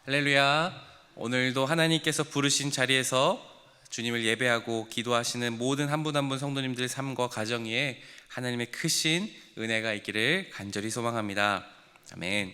할렐루야. 오늘도 하나님께서 부르신 자리에서 주님을 예배하고 기도하시는 모든 한 분 한 분 성도님들 삶과 가정 위에 하나님의 크신 은혜가 있기를 간절히 소망합니다. 아멘.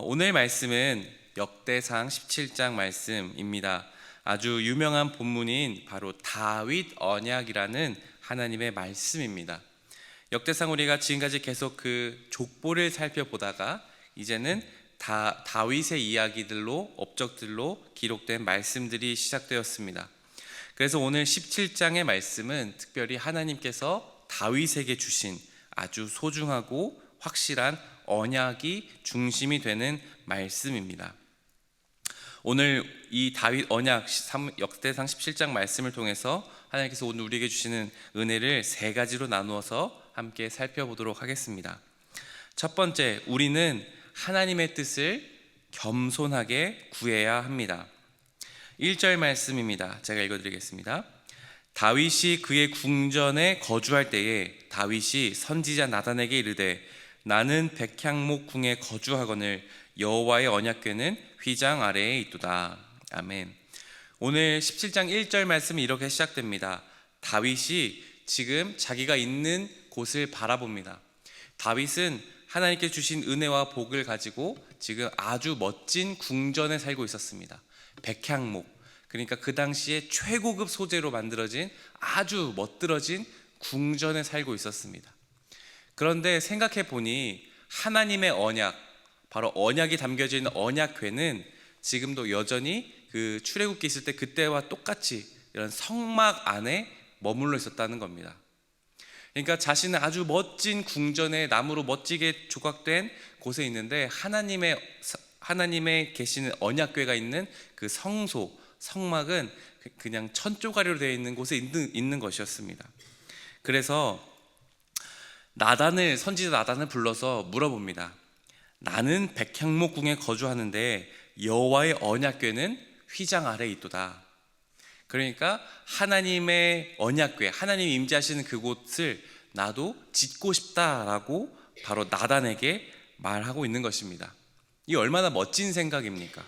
오늘 말씀은 역대상 17장 말씀입니다. 아주 유명한 본문인 바로 다윗 언약이라는 하나님의 말씀입니다. 역대상 우리가 지금까지 계속 그 족보를 살펴보다가 이제는 다윗의 이야기들로 업적들로 기록된 말씀들이 시작되었습니다. 그래서 오늘 17장의 말씀은 특별히 하나님께서 다윗에게 주신 아주 소중하고 확실한 언약이 중심이 되는 말씀입니다. 오늘 이 다윗 언약 역대상 17장 말씀을 통해서 하나님께서 오늘 우리에게 주시는 은혜를 세 가지로 나누어서 함께 살펴보도록 하겠습니다. 첫 번째, 우리는 하나님의 뜻을 겸손하게 구해야 합니다. 1절 말씀입니다. 제가 읽어드리겠습니다. 다윗이 그의 궁전에 거주할 때에 다윗이 선지자 나단에게 이르되 나는 백향목 궁에 거주하거늘 여호와의 언약궤는 휘장 아래에 있도다. 아멘. 오늘 17장 1절 말씀이 이렇게 시작됩니다. 다윗이 지금 자기가 있는 곳을 바라봅니다. 다윗은 하나님께 주신 은혜와 복을 가지고 지금 아주 멋진 궁전에 살고 있었습니다. 백향목, 그러니까 그 당시에 최고급 소재로 만들어진 아주 멋들어진 궁전에 살고 있었습니다. 그런데 생각해 보니 하나님의 언약, 바로 언약이 담겨져 있는 언약궤는 지금도 여전히 그 출애굽기 있을 때 그때와 똑같이 이런 성막 안에 머물러 있었다는 겁니다. 그러니까 자신은 아주 멋진 궁전에 나무로 멋지게 조각된 곳에 있는데 하나님의 계시는 언약궤가 있는 그 성소, 성막은 그냥 천조가리로 되어 있는 곳에 있는 것이었습니다. 그래서 선지자 나단을 불러서 물어봅니다. 나는 백향목 궁에 거주하는데 여호와의 언약궤는 휘장 아래에 있도다. 그러니까 하나님의 언약궤, 하나님이 임재하시는 그곳을 나도 짓고 싶다라고 바로 나단에게 말하고 있는 것입니다. 이 얼마나 멋진 생각입니까?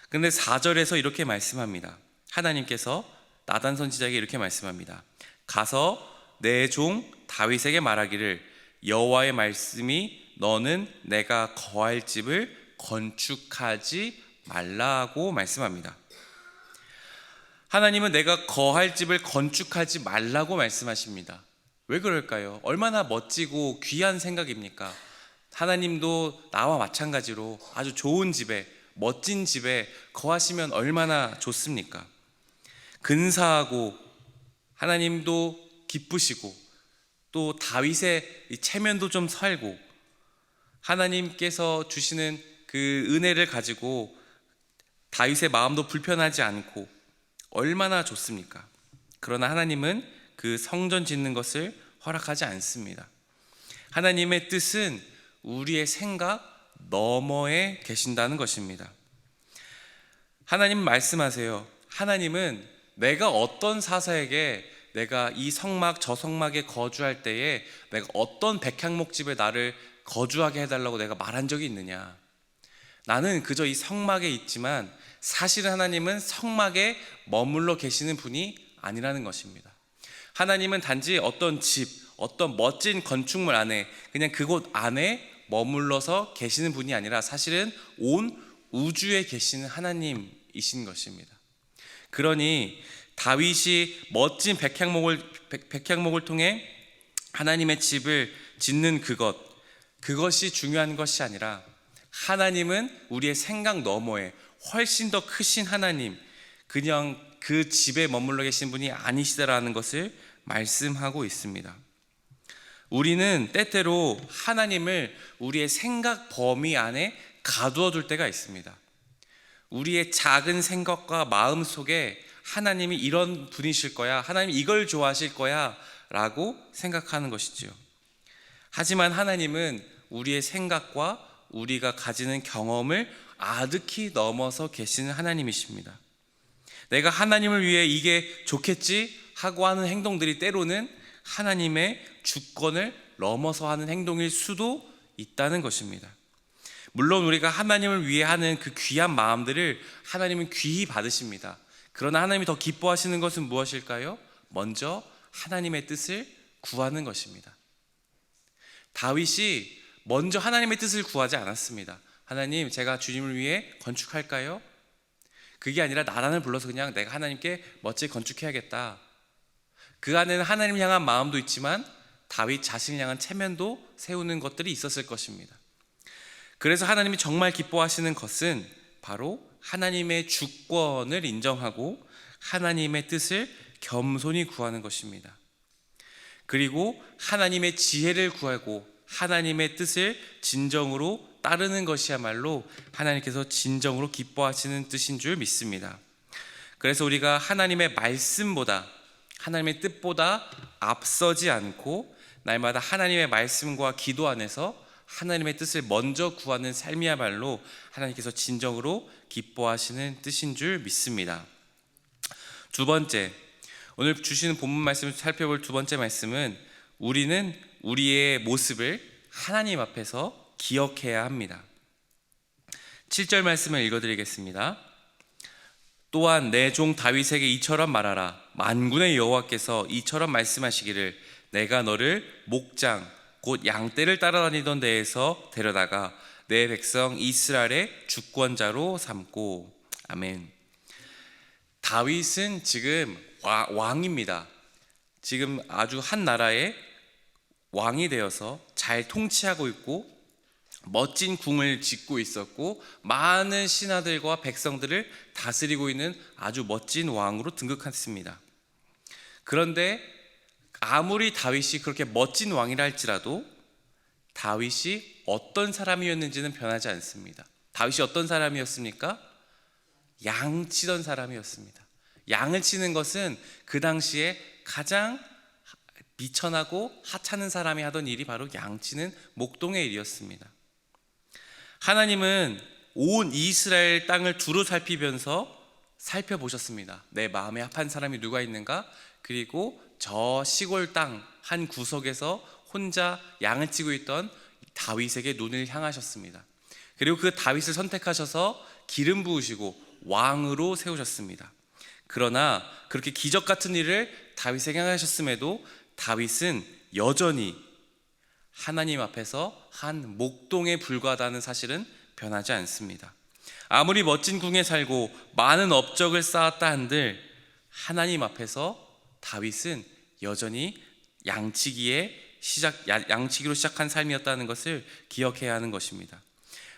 그런데 4절에서 이렇게 말씀합니다. 하나님께서 나단 선지자에게 이렇게 말씀합니다. 가서 내 종 다윗에게 말하기를 여호와의 말씀이 너는 내가 거할 집을 건축하지 말라고 말씀합니다. 하나님은 내가 거할 집을 건축하지 말라고 말씀하십니다. 왜 그럴까요? 얼마나 멋지고 귀한 생각입니까? 하나님도 나와 마찬가지로 아주 좋은 집에, 멋진 집에 거하시면 얼마나 좋습니까? 근사하고 하나님도 기쁘시고 또 다윗의 체면도 좀 살고 하나님께서 주시는 그 은혜를 가지고 다윗의 마음도 불편하지 않고 얼마나 좋습니까? 그러나 하나님은 그 성전 짓는 것을 허락하지 않습니다. 하나님의 뜻은 우리의 생각 너머에 계신다는 것입니다. 하나님 말씀하세요. 하나님은 내가 어떤 사사에게 내가 이 성막 저 성막에 거주할 때에 내가 어떤 백향목집에 나를 거주하게 해달라고 내가 말한 적이 있느냐? 나는 그저 이 성막에 있지만 사실은 하나님은 성막에 머물러 계시는 분이 아니라는 것입니다. 하나님은 단지 어떤 집, 어떤 멋진 건축물 안에 그냥 그곳 안에 머물러서 계시는 분이 아니라 사실은 온 우주에 계시는 하나님이신 것입니다. 그러니 다윗이 멋진 백향목을 통해 하나님의 집을 짓는 그것이 중요한 것이 아니라 하나님은 우리의 생각 너머에 훨씬 더 크신 하나님, 그냥 그 집에 머물러 계신 분이 아니시다라는 것을 말씀하고 있습니다. 우리는 때때로 하나님을 우리의 생각 범위 안에 가두어 둘 때가 있습니다. 우리의 작은 생각과 마음 속에 하나님이 이런 분이실 거야, 하나님이 이걸 좋아하실 거야 라고 생각하는 것이지요. 하지만 하나님은 우리의 생각과 우리가 가지는 경험을 아득히 넘어서 계시는 하나님이십니다. 내가 하나님을 위해 이게 좋겠지 하고 하는 행동들이 때로는 하나님의 주권을 넘어서 하는 행동일 수도 있다는 것입니다. 물론 우리가 하나님을 위해 하는 그 귀한 마음들을 하나님은 귀히 받으십니다. 그러나 하나님이 더 기뻐하시는 것은 무엇일까요? 먼저 하나님의 뜻을 구하는 것입니다. 다윗이 먼저 하나님의 뜻을 구하지 않았습니다. 하나님, 제가 주님을 위해 건축할까요? 그게 아니라 나단을 불러서 그냥 내가 하나님께 멋지게 건축해야겠다. 그 안에는 하나님을 향한 마음도 있지만 다윗 자신을 향한 체면도 세우는 것들이 있었을 것입니다. 그래서 하나님이 정말 기뻐하시는 것은 바로 하나님의 주권을 인정하고 하나님의 뜻을 겸손히 구하는 것입니다. 그리고 하나님의 지혜를 구하고 하나님의 뜻을 진정으로 따르는 것이야말로 하나님께서 진정으로 기뻐하시는 뜻인 줄 믿습니다. 그래서 우리가 하나님의 말씀보다, 하나님의 뜻보다 앞서지 않고 날마다 하나님의 말씀과 기도 안에서 하나님의 뜻을 먼저 구하는 삶이야말로 하나님께서 진정으로 기뻐하시는 뜻인 줄 믿습니다. 두 번째, 오늘 주시는 본문 말씀을 살펴볼 두 번째 말씀은 우리는 우리의 모습을 하나님 앞에서 기억해야 합니다. 7절 말씀을 읽어드리겠습니다. 또한 내 종 다윗에게 이처럼 말하라. 만군의 여호와께서 이처럼 말씀하시기를 내가 너를 목장 곧 양떼를 따라다니던 데에서 데려다가 내 백성 이스라엘의 주권자로 삼고. 아멘. 다윗은 지금 왕입니다. 지금 아주 한 나라의 왕이 되어서 잘 통치하고 있고 멋진 궁을 짓고 있었고 많은 신하들과 백성들을 다스리고 있는 아주 멋진 왕으로 등극했습니다. 그런데 아무리 다윗이 그렇게 멋진 왕이라 할지라도 다윗이 어떤 사람이었는지는 변하지 않습니다. 다윗이 어떤 사람이었습니까? 양 치던 사람이었습니다. 양을 치는 것은 그 당시에 가장 미천하고 하찮은 사람이 하던 일이 바로 양 치는 목동의 일이었습니다. 하나님은 온 이스라엘 땅을 두루 살펴보셨습니다. 내 마음에 합한 사람이 누가 있는가? 그리고 저 시골 땅 한 구석에서 혼자 양을 치고 있던 다윗에게 눈을 향하셨습니다. 그리고 그 다윗을 선택하셔서 기름 부으시고 왕으로 세우셨습니다. 그러나 그렇게 기적 같은 일을 다윗에게 행하셨음에도 다윗은 여전히 하나님 앞에서 한 목동에 불과하다는 사실은 변하지 않습니다. 아무리 멋진 궁에 살고 많은 업적을 쌓았다 한들 하나님 앞에서 다윗은 여전히 양치기로 시작한 삶이었다는 것을 기억해야 하는 것입니다.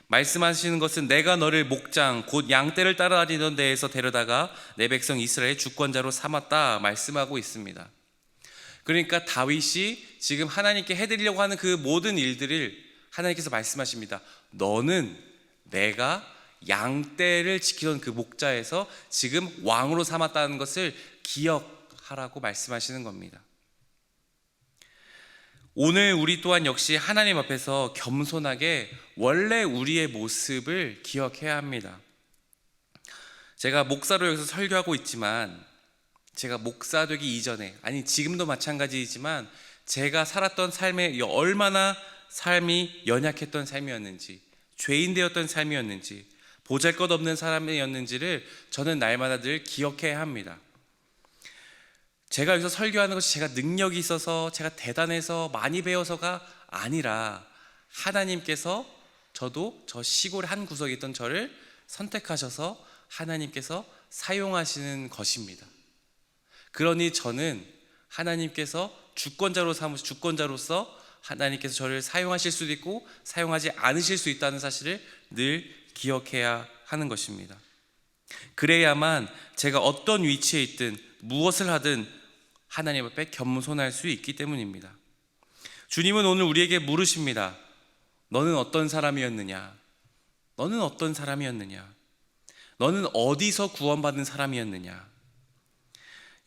말씀하시는 것은 내가 너를 목장 곧 양떼를 따라다니던 데에서 데려다가 내 백성 이스라엘의 주권자로 삼았다 말씀하고 있습니다. 그러니까 다윗이 지금 하나님께 해드리려고 하는 그 모든 일들을 하나님께서 말씀하십니다. 너는 내가 양떼를 지키던 그 목자에서 지금 왕으로 삼았다는 것을 기억하라고 말씀하시는 겁니다. 오늘 우리 또한 역시 하나님 앞에서 겸손하게 원래 우리의 모습을 기억해야 합니다. 제가 목사로 여기서 설교하고 있지만 제가 목사 되기 이전에, 아니 지금도 마찬가지이지만 제가 살았던 삶에 얼마나 삶이 연약했던 삶이었는지, 죄인 되었던 삶이었는지, 보잘것없는 사람이었는지를 저는 날마다 늘 기억해야 합니다. 제가 여기서 설교하는 것이 제가 능력이 있어서 제가 대단해서 많이 배워서가 아니라 하나님께서 저도 저 시골 한 구석에 있던 저를 선택하셔서 하나님께서 사용하시는 것입니다. 그러니 저는 하나님께서 주권자로서 하나님께서 저를 사용하실 수도 있고 사용하지 않으실 수 있다는 사실을 늘 기억해야 하는 것입니다. 그래야만 제가 어떤 위치에 있든 무엇을 하든 하나님 앞에 겸손할 수 있기 때문입니다. 주님은 오늘 우리에게 물으십니다. 너는 어떤 사람이었느냐? 너는 어떤 사람이었느냐? 너는 어디서 구원받은 사람이었느냐?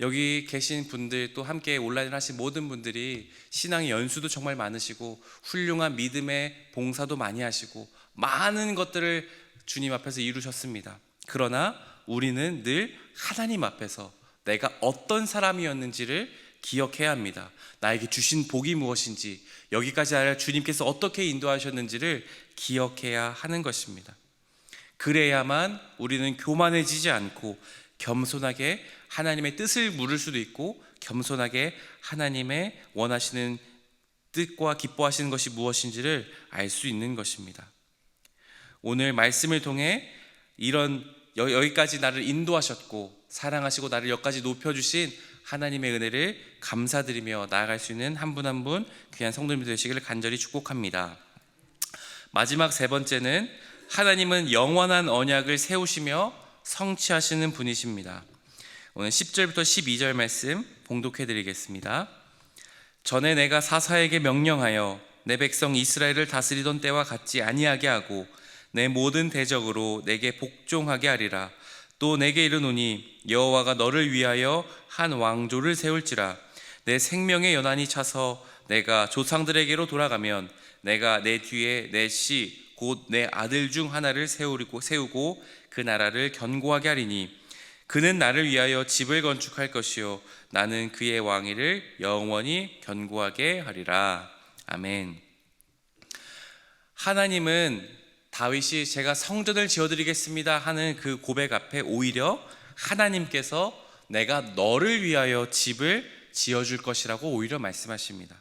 여기 계신 분들 또 함께 온라인을 하신 모든 분들이 신앙의 연수도 정말 많으시고 훌륭한 믿음의 봉사도 많이 하시고 많은 것들을 주님 앞에서 이루셨습니다. 그러나 우리는 늘 하나님 앞에서 내가 어떤 사람이었는지를 기억해야 합니다. 나에게 주신 복이 무엇인지, 여기까지 나를 주님께서 어떻게 인도하셨는지를 기억해야 하는 것입니다. 그래야만 우리는 교만해지지 않고 겸손하게 하나님의 뜻을 물을 수도 있고, 겸손하게 하나님의 원하시는 뜻과 기뻐하시는 것이 무엇인지를 알 수 있는 것입니다. 오늘 말씀을 통해 여기까지 나를 인도하셨고 사랑하시고 나를 여기까지 높여주신 하나님의 은혜를 감사드리며 나아갈 수 있는 한 분 한 분 귀한 성도님들 되시기를 간절히 축복합니다. 마지막 세 번째는 하나님은 영원한 언약을 세우시며 성취하시는 분이십니다. 오늘 10절부터 12절 말씀 봉독해 드리겠습니다. 전에 내가 사사에게 명령하여 내 백성 이스라엘을 다스리던 때와 같지 아니하게 하고 내 모든 대적으로 내게 복종하게 하리라. 또 내게 이르노니 여호와가 너를 위하여 한 왕조를 세울지라. 내 생명의 연한이 차서 내가 조상들에게로 돌아가면 내가 내 뒤에 내 씨 곧 내 아들 중 하나를 세우고 그 나라를 견고하게 하리니 그는 나를 위하여 집을 건축할 것이요 나는 그의 왕위를 영원히 견고하게 하리라. 아멘. 하나님은 다윗이 제가 성전을 지어드리겠습니다 하는 그 고백 앞에 오히려 하나님께서 내가 너를 위하여 집을 지어줄 것이라고 오히려 말씀하십니다.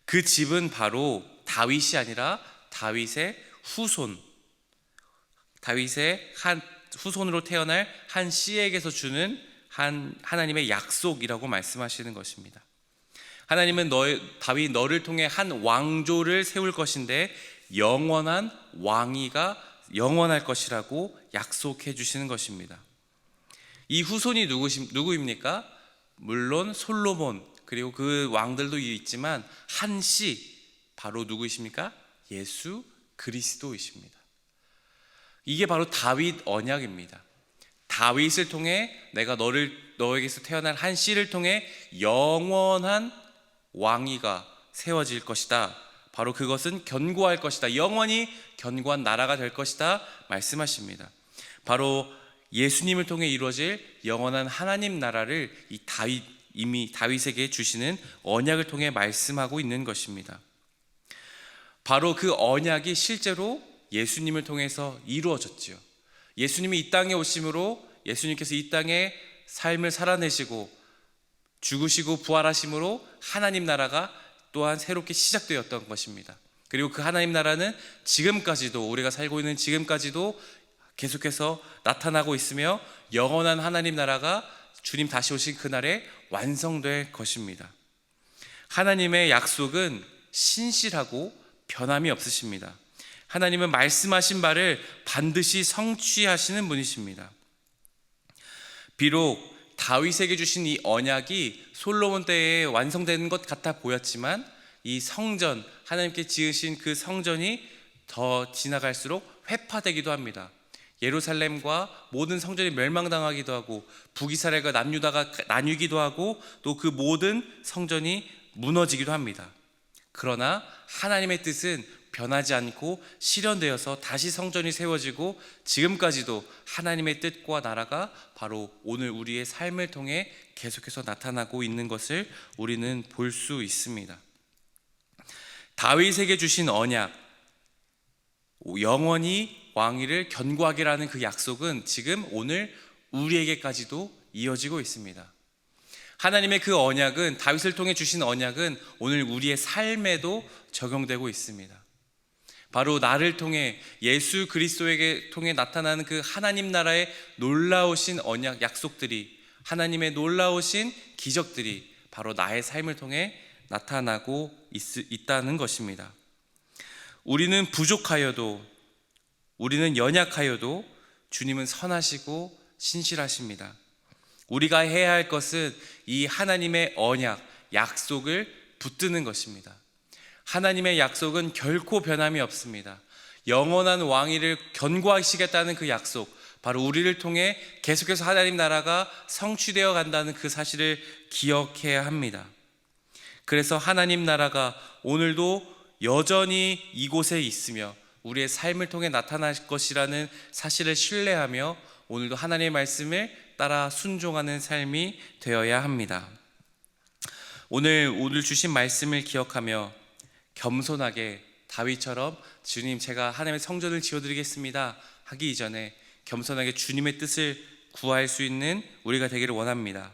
그 집은 바로 다윗이 아니라 다윗의 후손으로 태어날 한 씨에게서 주는 하나님의 약속이라고 말씀하시는 것입니다. 하나님은 다윗 너를 통해 한 왕조를 세울 것인데 영원한 왕위가 영원할 것이라고 약속해 주시는 것입니다. 이 후손이 누구입니까? 물론 솔로몬 그리고 그 왕들도 있지만 한 씨 바로 누구이십니까? 예수 그리스도이십니다. 이게 바로 다윗 언약입니다. 다윗을 통해 내가 너에게서 태어난 한 씨를 통해 영원한 왕위가 세워질 것이다. 바로 그것은 견고할 것이다. 영원히 견고한 나라가 될 것이다 말씀하십니다. 바로 예수님을 통해 이루어질 영원한 하나님 나라를 이미 다윗에게 주시는 언약을 통해 말씀하고 있는 것입니다. 바로 그 언약이 실제로 예수님을 통해서 이루어졌지요. 예수님이 이 땅에 오심으로 예수님께서 이 땅에 삶을 살아내시고 죽으시고 부활하심으로 하나님 나라가 또한 새롭게 시작되었던 것입니다. 그리고 그 하나님 나라는 지금까지도 우리가 살고 있는 지금까지도 계속해서 나타나고 있으며 영원한 하나님 나라가 주님 다시 오신 그날에 완성될 것입니다. 하나님의 약속은 신실하고 변함이 없으십니다. 하나님은 말씀하신 바를 반드시 성취하시는 분이십니다. 비록 다윗에게 주신 이 언약이 솔로몬 때에 완성되는 것 같아 보였지만 이 성전, 하나님께 지으신 그 성전이 더 지나갈수록 회파되기도 합니다. 예루살렘과 모든 성전이 멸망당하기도 하고 북이스라엘과 남유다가 나뉘기도 하고 또 그 모든 성전이 무너지기도 합니다. 그러나 하나님의 뜻은 변하지 않고 실현되어서 다시 성전이 세워지고 지금까지도 하나님의 뜻과 나라가 바로 오늘 우리의 삶을 통해 계속해서 나타나고 있는 것을 우리는 볼 수 있습니다. 다윗에게 주신 언약, 영원히 왕위를 견고하게라는 그 약속은 지금 오늘 우리에게까지도 이어지고 있습니다. 하나님의 그 언약은, 다윗을 통해 주신 언약은 오늘 우리의 삶에도 적용되고 있습니다. 바로 나를 통해 예수 그리스도에게 통해 나타나는 그 하나님 나라의 놀라우신 언약 약속들이, 하나님의 놀라우신 기적들이 바로 나의 삶을 통해 나타나고 있다는 것입니다. 우리는 부족하여도, 우리는 연약하여도 주님은 선하시고 신실하십니다. 우리가 해야 할 것은 이 하나님의 언약, 약속을 붙드는 것입니다. 하나님의 약속은 결코 변함이 없습니다. 영원한 왕위를 견고하시겠다는 그 약속, 바로 우리를 통해 계속해서 하나님 나라가 성취되어 간다는 그 사실을 기억해야 합니다. 그래서 하나님 나라가 오늘도 여전히 이곳에 있으며 우리의 삶을 통해 나타날 것이라는 사실을 신뢰하며 오늘도 하나님의 말씀을 따라 순종하는 삶이 되어야 합니다. 오늘 주신 말씀을 기억하며 겸손하게 다윗처럼 주님 제가 하나님의 성전을 지어드리겠습니다 하기 이전에 겸손하게 주님의 뜻을 구할 수 있는 우리가 되기를 원합니다.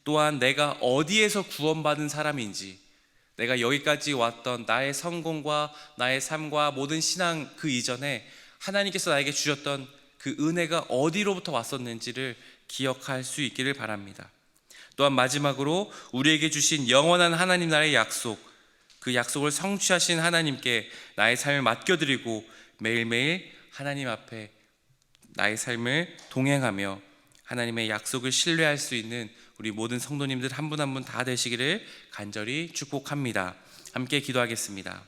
또한 내가 어디에서 구원받은 사람인지, 내가 여기까지 왔던 나의 성공과 나의 삶과 모든 신앙 그 이전에 하나님께서 나에게 주셨던 그 은혜가 어디로부터 왔었는지를 기억할 수 있기를 바랍니다. 또한 마지막으로 우리에게 주신 영원한 하나님 나라의 약속, 그 약속을 성취하신 하나님께 나의 삶을 맡겨드리고 매일매일 하나님 앞에 나의 삶을 동행하며 하나님의 약속을 신뢰할 수 있는 우리 모든 성도님들 한 분 한 분 다 되시기를 간절히 축복합니다. 함께 기도하겠습니다.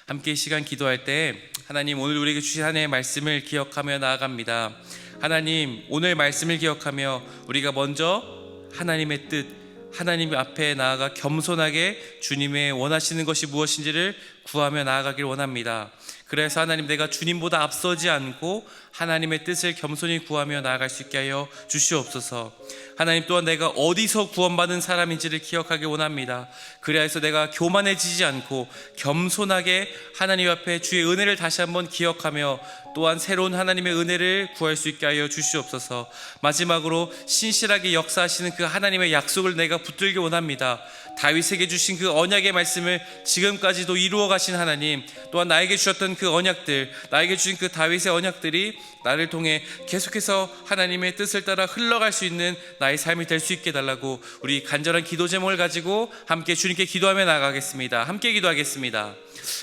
함께 이 시간 기도할 때 하나님, 오늘 우리에게 주신 하나님의 말씀을 기억하며 나아갑니다. 하나님, 오늘 말씀을 기억하며 우리가 먼저 하나님의 뜻, 하나님 앞에 나아가 겸손하게 주님의 원하시는 것이 무엇인지를 구하며 나아가길 원합니다. 그래서 하나님, 내가 주님보다 앞서지 않고 하나님의 뜻을 겸손히 구하며 나아갈 수 있게 하여 주시옵소서. 하나님, 또한 내가 어디서 구원받은 사람인지를 기억하길 원합니다. 그래서 내가 교만해지지 않고 겸손하게 하나님 앞에 주의 은혜를 다시 한번 기억하며 또한 새로운 하나님의 은혜를 구할 수 있게 하여 주시옵소서. 마지막으로 신실하게 역사하시는 그 하나님의 약속을 내가 붙들기 원합니다. 다윗에게 주신 그 언약의 말씀을 지금까지도 이루어 가신 하나님, 또한 나에게 주셨던 그 언약들, 나에게 주신 그 다윗의 언약들이 나를 통해 계속해서 하나님의 뜻을 따라 흘러갈 수 있는 나의 삶이 될 수 있게 달라고 우리 간절한 기도 제목을 가지고 함께 주님께 기도하며 나가겠습니다. 함께 기도하겠습니다.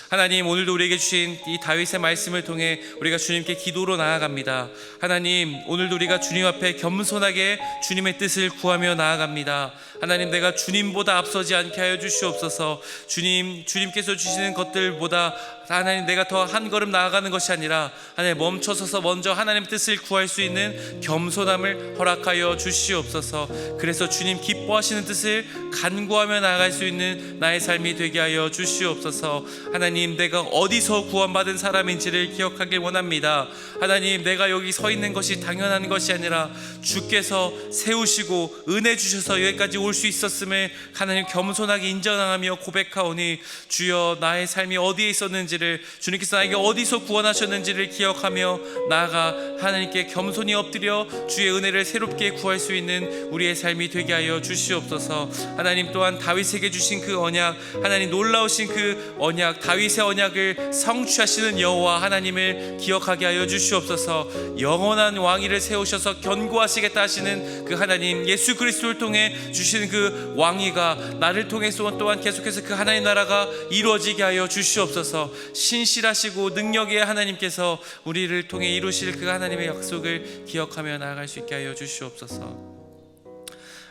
하나님, 오늘도 우리에게 주신 이 다윗의 말씀을 통해 우리가 주님께 기도로 나아갑니다. 하나님, 오늘도 우리가 주님 앞에 겸손하게 주님의 뜻을 구하며 나아갑니다. 하나님, 내가 주님보다 앞서지 않게 하여 주시옵소서. 주님께서 주시는 것들보다 하나님, 내가 더 한 걸음 나아가는 것이 아니라 하나님, 멈춰서서 먼저 하나님의 뜻을 구할 수 있는 겸손함을 허락하여 주시옵소서. 그래서 주님 기뻐하시는 뜻을 간구하며 나아갈 수 있는 나의 삶이 되게 하여 주시옵소서. 하나님, 내가 어디서 구원받은 사람인지를 기억하길 원합니다. 하나님, 내가 여기 서 있는 것이 당연한 것이 아니라 주께서 세우시고 은혜 주셔서 여기까지 올 수 있었음을 하나님 겸손하게 인정하며 고백하오니, 주여 나의 삶이 어디에 있었는지를, 주님께서 나에게 어디서 구원하셨는지를 기억하며 나아가 하나님께 겸손히 엎드려 주의 은혜를 새롭게 구할 수 있는 우리의 삶이 되게 하여 주시옵소서. 하나님, 또한 다윗에게 주신 그 언약, 하나님 놀라우신 그 언약, 다윗의 언약을 성취하시는 여호와 하나님을 기억하게 하여 주시옵소서. 영원한 왕위를 세우셔서 견고하시겠다 하시는 그 하나님, 예수 그리스도를 통해 주시는 그 왕위가 나를 통해서 또한 계속해서 그 하나님 나라가 이루어지게 하여 주시옵소서. 신실하시고 능력의 하나님께서 우리를 통해 이루실 그 하나님의 약속을 기억하며 나아갈 수 있게 하여 주시옵소서.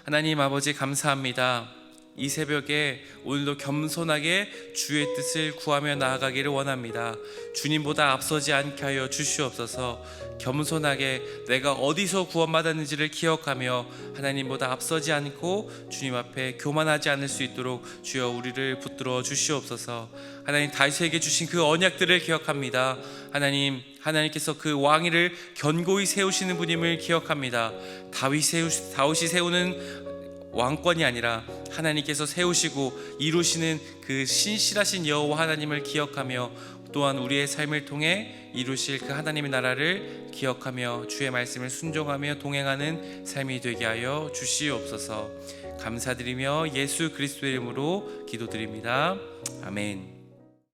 하나님 아버지, 감사합니다. 이 새벽에 오늘도 겸손하게 주의 뜻을 구하며 나아가기를 원합니다. 주님보다 앞서지 않게 하여 주시옵소서. 겸손하게 내가 어디서 구원받았는지를 기억하며 하나님보다 앞서지 않고 주님 앞에 교만하지 않을 수 있도록 주여 우리를 붙들어 주시옵소서. 하나님, 다윗에게 주신 그 언약들을 기억합니다. 하나님께서 그 왕위를 견고히 세우시는 분임을 기억합니다. 다윗이 세우는 왕권이 아니라 하나님께서 세우시고 이루시는 그 신실하신 여호와 하나님을 기억하며 또한 우리의 삶을 통해 이루실 그 하나님의 나라를 기억하며 주의 말씀을 순종하며 동행하는 삶이 되게 하여 주시옵소서. 감사드리며 예수 그리스도의 이름으로 기도드립니다. 아멘.